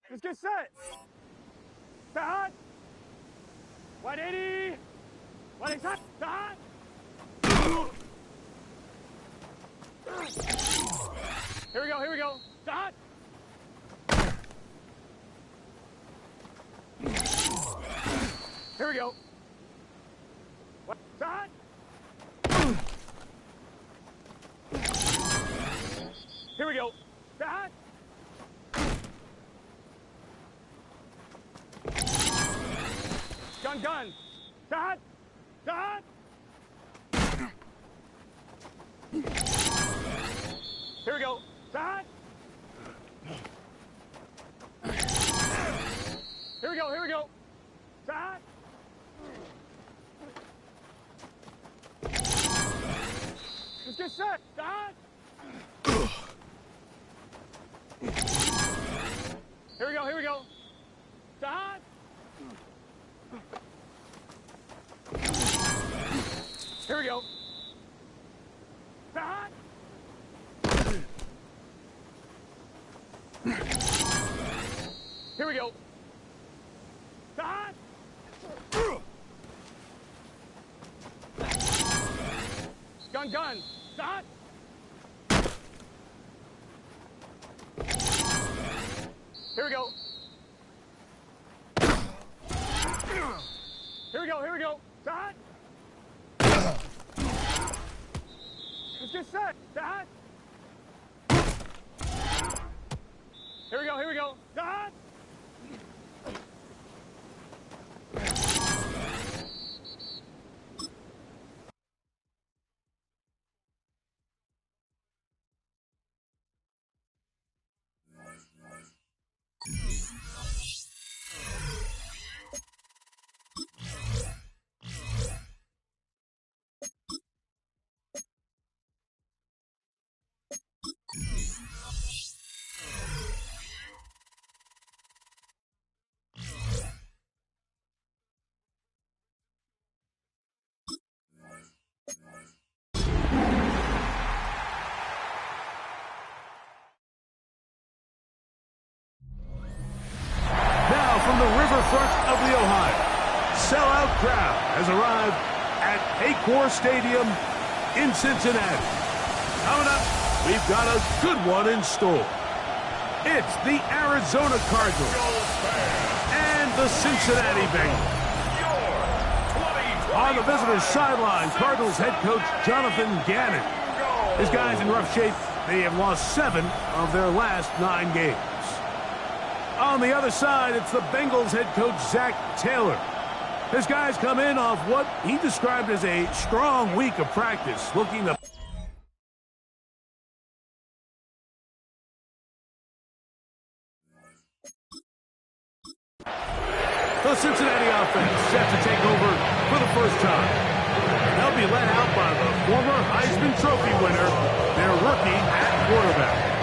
Let's get set. Start. 180. 180. Start. Here we go. Here we go. Start. Here we go. Start. Here we go. Start. Gun, gun. Start. Start. Here we go. Start. Here we go. Here we go. Start. Let's get set. Start. Here we go. Here we go. Start. Here we go. Start. Here we go. Start. Gun, gun. Start. Here we go. Here we go. Here we go. Start. Let's get set. Start. Here we go. Here we go. Start. From the riverfront of the Ohio, sellout crowd has arrived at Paycor Stadium in Cincinnati. Coming up, we've got a good one in store. It's the Arizona Cardinals and the Cincinnati Bengals. On the visitor's sideline, Cardinals head coach Jonathan Gannon. His guys in rough shape. They have lost 7 of their last 9 games. On the other side, it's the Bengals head coach Zach Taylor. His guys come in off what he described as a strong week of practice, looking to... The Cincinnati offense set to take over for the first time. They'll be led out by the former Heisman Trophy winner, their rookie at quarterback.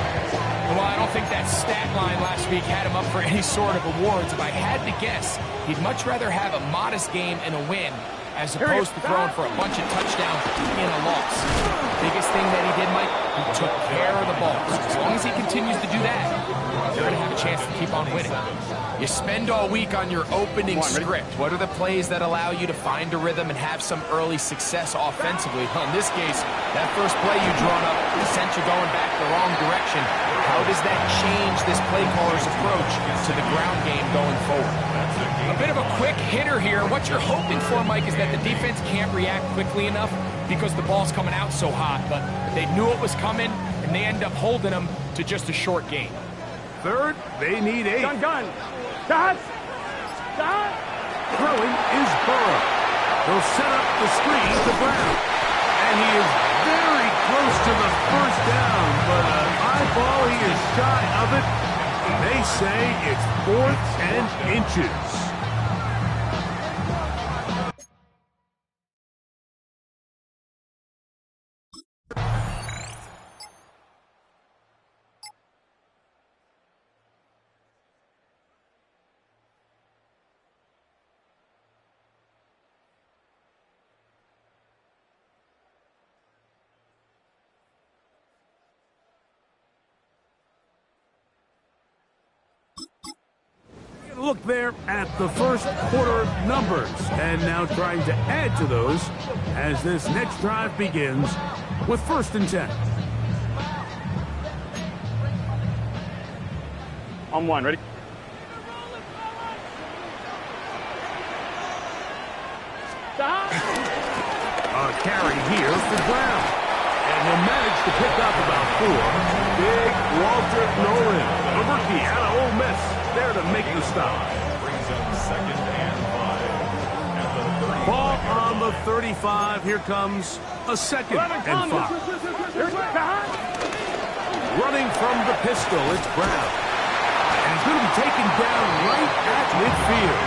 Well, I don't think that stat line last week had him up for any sort of awards. If I had to guess, he'd much rather have a modest game and a win as opposed to throwing for a bunch of touchdowns in a loss. Biggest thing that he did, Mike, he took care of the ball. So as long as he continues to do that, they're going to have a chance to keep on winning. You spend all week on your opening script. What are the plays that allow you to find a rhythm and have some early success offensively? Well, in this case, that first play you drawn up sent you going back the wrong direction. How does that change this play caller's approach to the ground game going forward? A bit of a quick hitter here. What you're hoping for, Mike, is that the defense can't react quickly enough because the ball's coming out so hot. But they knew it was coming, and they end up holding them to just a short game. Third, they need 8. Gun, gun. Start. Start. Throwing is Burrow. They'll set up the screen to Brown. And he is very close to the first down, but an eyeball, he is shy of it. They say it's 4th and inches. look there at the first quarter numbers, and now trying to add to those as this next drive begins with 1st and 10. On 1, ready? Stop! A carry here for Brown. And he'll manage to pick up about 4. Big Walter Nolan, a rookie out of Ole Miss, there to make the stop. Brings up 2nd and 5 at the 35. Ball on the 35. Here comes a 2nd and 5. Running from the pistol, it's Brown. And he's going to be taken down right at midfield.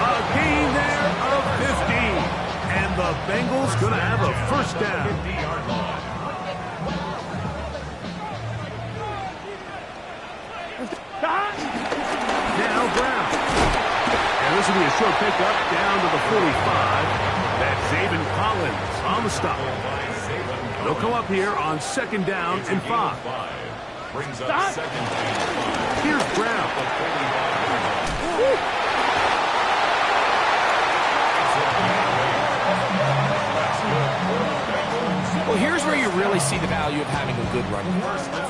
A gain there of 15. And the Bengals going to have a 1st down. 50-yard line. Now Brown. And this will be a short pickup down to the 45. That's Zaven Collins on the stop. They'll come up here on 2nd down and 5. Brings up 2nd and 5. Here's Brown. Well, here's where you really see the value of having a good run.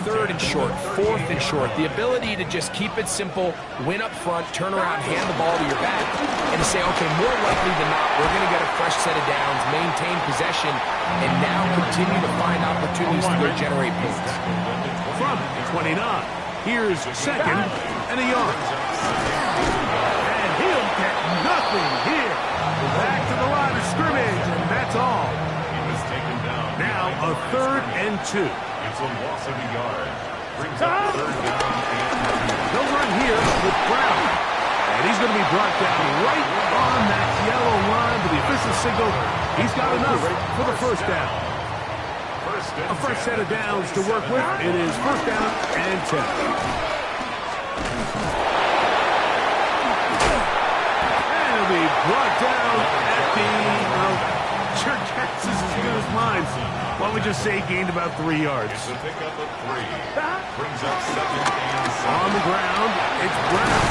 3rd and short, 4th and short. The ability to just keep it simple, win up front, turn around, hand the ball to your back, and to say, okay, more likely than not, we're going to get a fresh set of downs, maintain possession, and now continue to find opportunities to go generate points. From 29, here's 2nd and a yard. And he'll get nothing here. Back to the line of scrimmage, and that's all. Now a 3rd and 2. It's a loss of a yard. Brings up 3rd down and 2. They'll run here with Brown. And he's going to be brought down right on that yellow line to the official signal. He's got enough for the 1st down. A fresh set of downs to work with. It is 1st down and 10. And he'll be brought down at the... your guess is as good as mine. Why don't we just say gained about 3 yards? It's a pickup of 3. Brings up 2nd and 7. On the ground, it's Brown.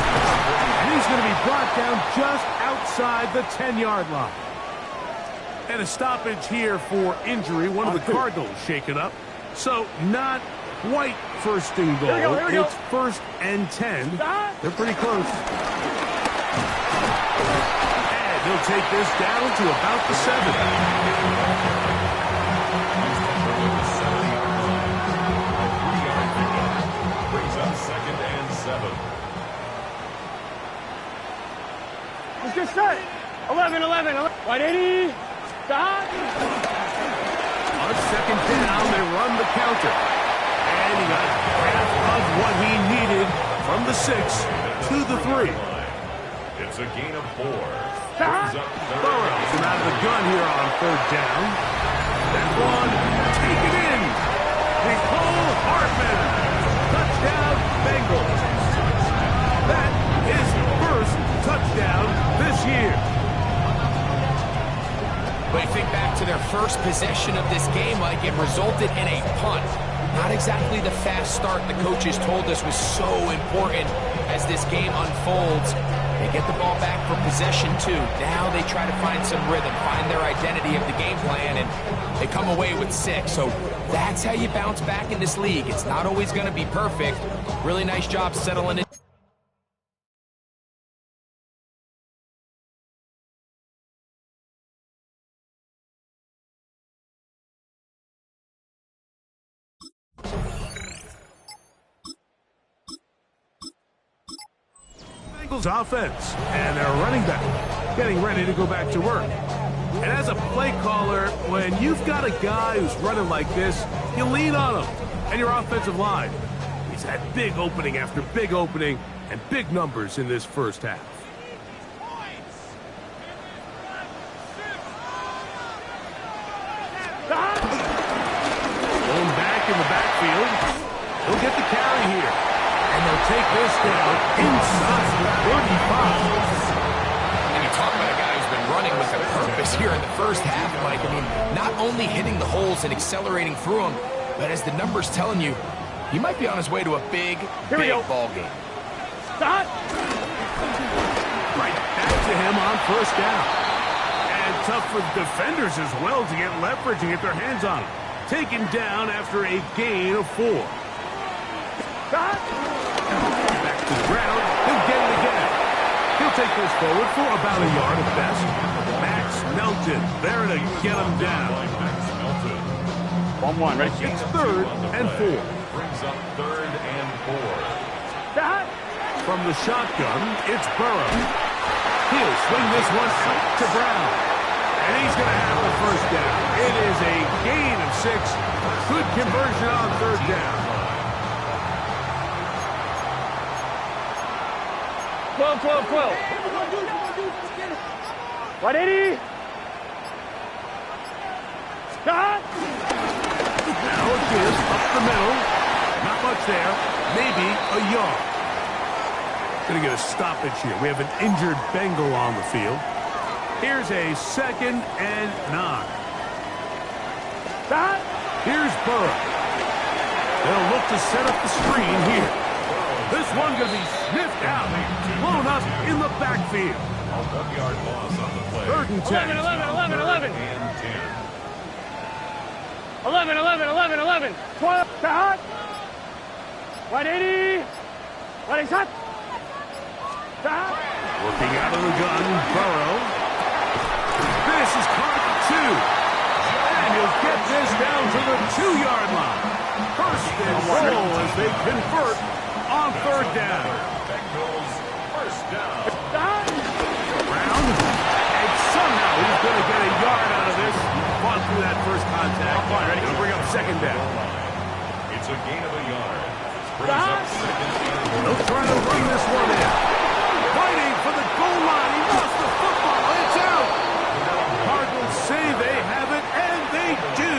And he's going to be brought down just outside the 10-yard line. And a stoppage here for injury. One of the Cardinals shaken up. So not quite 1st and goal. Here we go. It's 1st and 10. They're pretty close. He'll take this down to about the 7. Brings up 2nd and 7. Let's get set. 11. 180. Stop. On 2nd down, they run the counter. And he got half of what he needed from the 6 to the 3. It's a gain of 4. Burrows him out of the gun here on 3rd down. That one taken in. Nicole Hartman. Touchdown, Bengals. That is the 1st touchdown this year. But you think back to their first possession of this game, like it resulted in a punt. Not exactly the fast start the coaches told us was so important as this game unfolds. They get the ball back for possession, too. Now they try to find some rhythm, find their identity of the game plan, and they come away with 6. So that's how you bounce back in this league. It's not always going to be perfect. Really nice job settling it. Offense, and their running back getting ready to go back to work. And as a play caller, when you've got a guy who's running like this, you lean on him and your offensive line. He's had big opening after big opening and big numbers in this 1st half. Going back in the backfield, he'll get the carry here. And they'll take this down inside the 35. And you talk about a guy who's been running with a purpose here in the 1st half, Mike. I mean, not only hitting the holes and accelerating through them, but as the numbers telling you, he might be on his way to a big ball game. Stop. to him on first down. And tough for defenders as well to get leverage and get their hands on him. Taken down after a gain of 4. Back to the ground. He'll get it again. He'll take this forward for about a yard at best. Max Melton there to get him down. 1-1, ready? It's 3rd and 4. Brings up 3rd and 4. From the shotgun, it's Burrow. He'll swing this one out to Brown. And he's going to have the first down. It is a gain of 6. Good conversion on 3rd down. 12. 180. Stop. Now it is up the middle. Not much there. Maybe a yard. Going to get a stoppage here. We have an injured Bengal on the field. Here's a 2nd and 9. Stop. Here's Burrow. They'll look to set up the screen here. This one going to be sniffed out. Blown up in the backfield. A 1-yard loss on the play. 3rd and 10. 11. And 10. 11. 12. Stop. 180. 180. Stop. Stop. Working out of the gun, Burrow. This is caught at 2. And he'll get this down to the 2-yard line. 1st and goal as they convert on 3rd down. Bengals first down. Stop. Brown. And somehow he's going to get a yard out of this. Fought through that first contact. He'll bring up 2nd down. It's a gain of a yard. Brings up 2nd and They'll try to run this one in. Fighting for the goal line. He lost the football. It's out. Cardinals say they have it, and they do.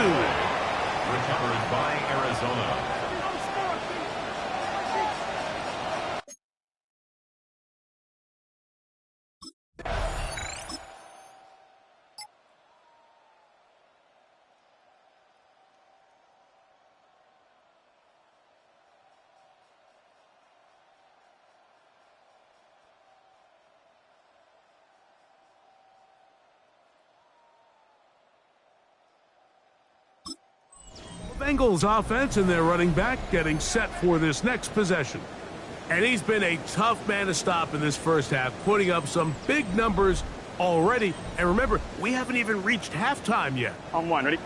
recovered by Arizona. Bengals offense and their running back getting set for this next possession. And he's been a tough man to stop in this first half, putting up some big numbers already. And remember, we haven't even reached halftime yet. On one, ready?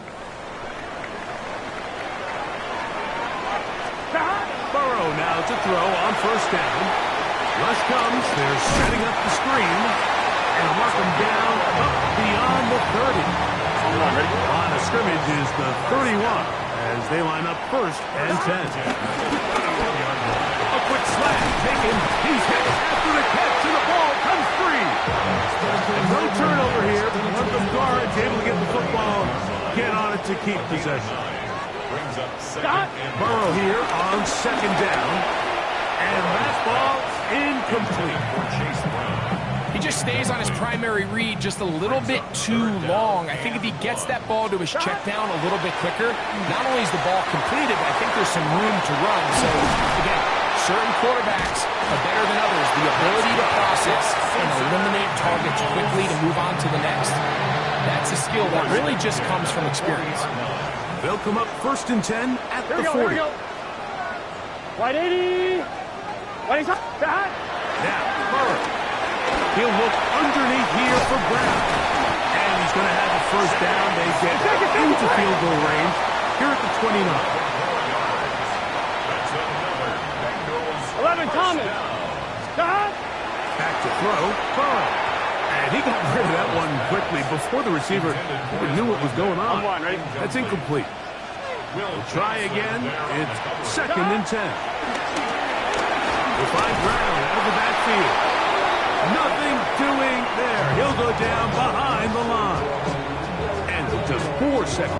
Burrow now to throw on first down. Rush comes, they're setting up the screen. And mark him down up beyond the 30. On one, ready? Line of scrimmage is the 31. As they line up 1st and 10. A quick slant taken. He's hit after the catch, and the ball comes free. And no turnover here. One of the guards able to get the football, get on it to keep possession. Brings up Scott. Burrow here on 2nd down. And that ball incomplete. For Chase Brown. He just stays on his primary read just a little bit too long. I think if he gets that ball to his check down a little bit quicker, not only is the ball completed, but I think there's some room to run. So, again, certain quarterbacks are better than others. The ability to process and eliminate targets quickly to move on to the next. That's a skill that really just comes from experience. They'll come up 1st and 10 at Here the we 40. go. Wide 80. Wide 80. Back. Now, Burrow. He'll look underneath here for Brown. And he's going to have a first down. They get into field goal range here at the 29. That's another Bengals 11, Thomas. Stop. Back to throw. Burrow. And he got rid of that one quickly before the receiver even knew what was going On on. one, ready? That's incomplete. We'll try again. It's 2nd and 10. We'll find Brown out of the backfield. Nothing doing there. He'll go down behind the line. And with just 4 seconds.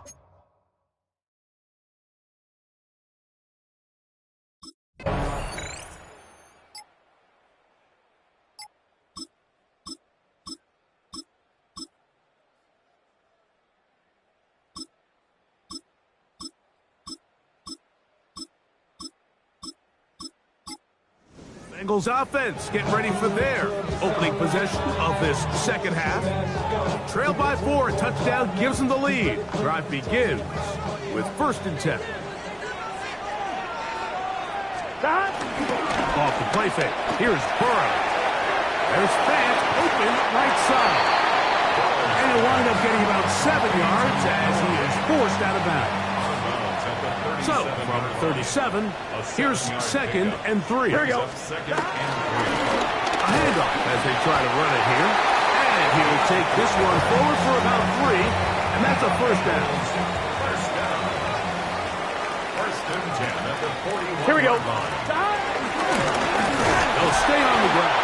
Bengals offense getting ready for their opening possession of this second half. Trail by 4, touchdown gives them the lead. Drive begins with 1st and 10. Off the play fake. Here's Burrow. There's Fant open right side. And he'll wind up getting about 7 yards as he is forced out of bounds. So, from 37, here's 2nd and 3. Here we go. A handoff as they try to run it here. And he'll take this one forward for about 3, and that's a 1st down. Here we go. They'll stay on the ground,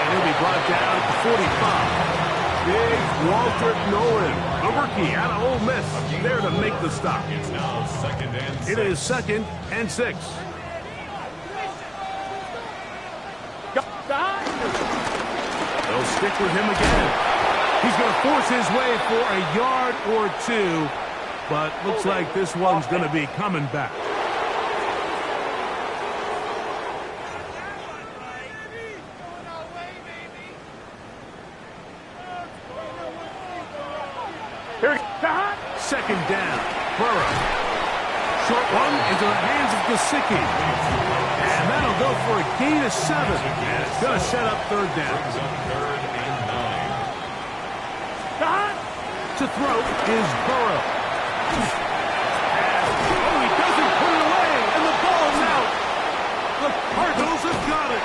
and he'll be brought down at the 45. Big Walter Nolan, a rookie out of Ole Miss, there to make the stop. It's now 2nd and 6. It is 2nd and 6. They'll stick with him again. He's going to force his way for a yard or 2, but looks like this one's going to be coming back. Second down. Burrow. Short one into the hands of Gesicki. And that'll go for a gain of 7. And it's going to set up 3rd down. To throw is Burrow. Oh, he doesn't put it away. And the ball's out. The Cardinals have got it.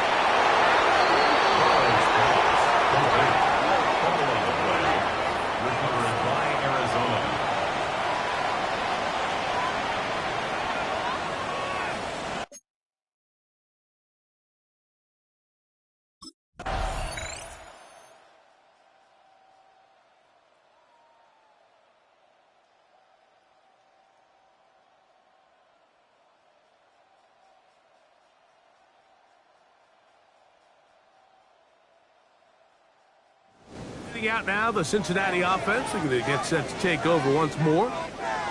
Out now, the Cincinnati offense are going to get set to take over once more.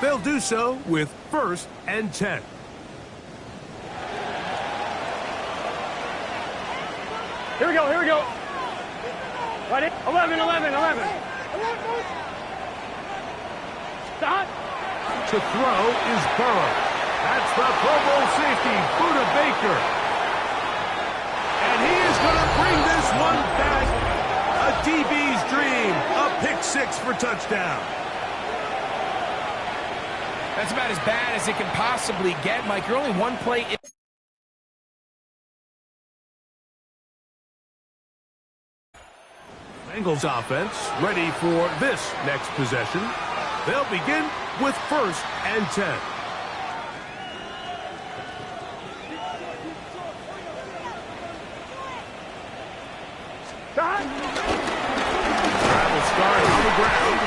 They'll do so with 1st and 10. Here we go, here we go. 11. Stop. To throw is Burrow. That's the Pro Bowl safety, Buda Baker. And he is going to bring this one back. A DB's dream, a pick 6 for touchdown. That's about as bad as it can possibly get, Mike. You're only one play in. Bengals offense ready for this next possession. They'll begin with 1st and 10. Travel start on the ground.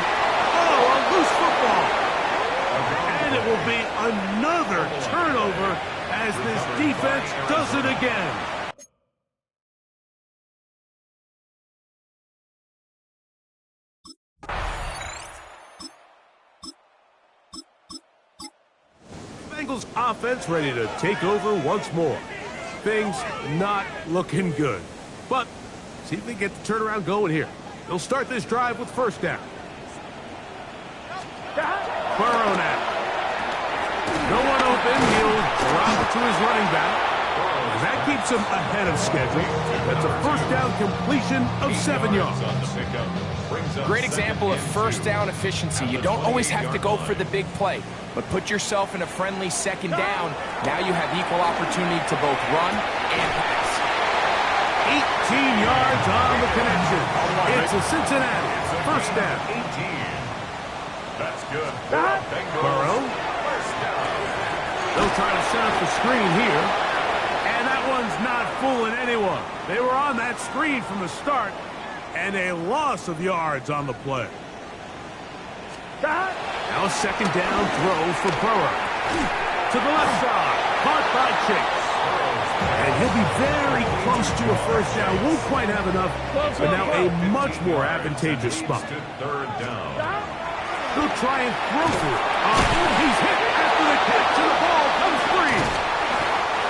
Oh, a loose football. And it will be another turnover as this defense does it again. Bengals offense ready to take over once more. Things not looking good. But see if they get the turnaround going here. They'll start this drive with 1st down. Burrow now. No one open. He'll drop it to his running back. And that keeps him ahead of schedule. That's a 1st down completion of 7 yards. Great example of 1st down efficiency. You don't always have to go for the big play, but put yourself in a friendly 2nd down. Now you have equal opportunity to both run and pass. 18 yards on the connection. It's a Cincinnati 1st down. 18. That's good. Burrow. They'll try to set up the screen here. And that one's not fooling anyone. They were on that screen from the start. And a loss of yards on the play. Now a 2nd down throw for Burrow. To the left side. Caught by Chase. And he'll be very close to a 1st down. Won't quite have enough, but now a much more advantageous spot. 3rd down. He'll try and throw through it. He's hit after the catch, and the ball comes free.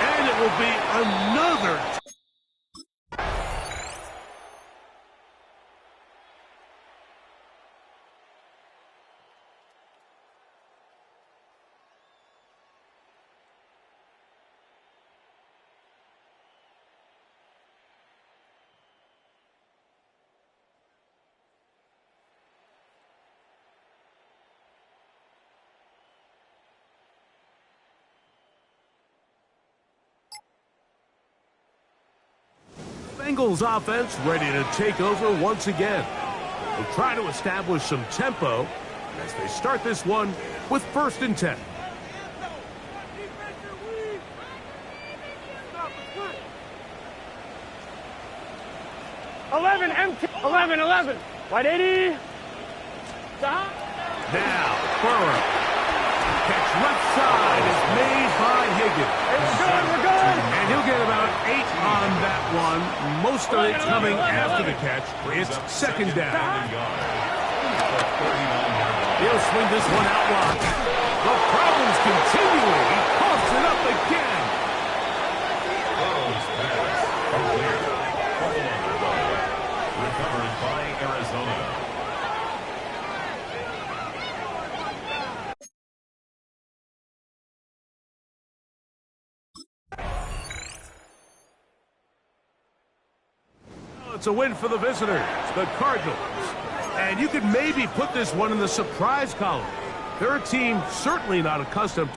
And it will be another Bengals offense ready to take over once again. They'll try to establish some tempo as they start this one with 1st and 10. Empty. 11. Wide 80. Stop. Now, Burrow. Catch left side is made by Higgins. Hey, we're good. And he'll get about 8 on that one. Most of it coming after the catch. It's 2nd down. He'll swing this one out wide. The problems continuing. He coughs it up again. Burrow's pass. Clear. Recovered by Arizona. It's a win for the visitors, the Cardinals. And you could maybe put this one in the surprise column. They're a team certainly not accustomed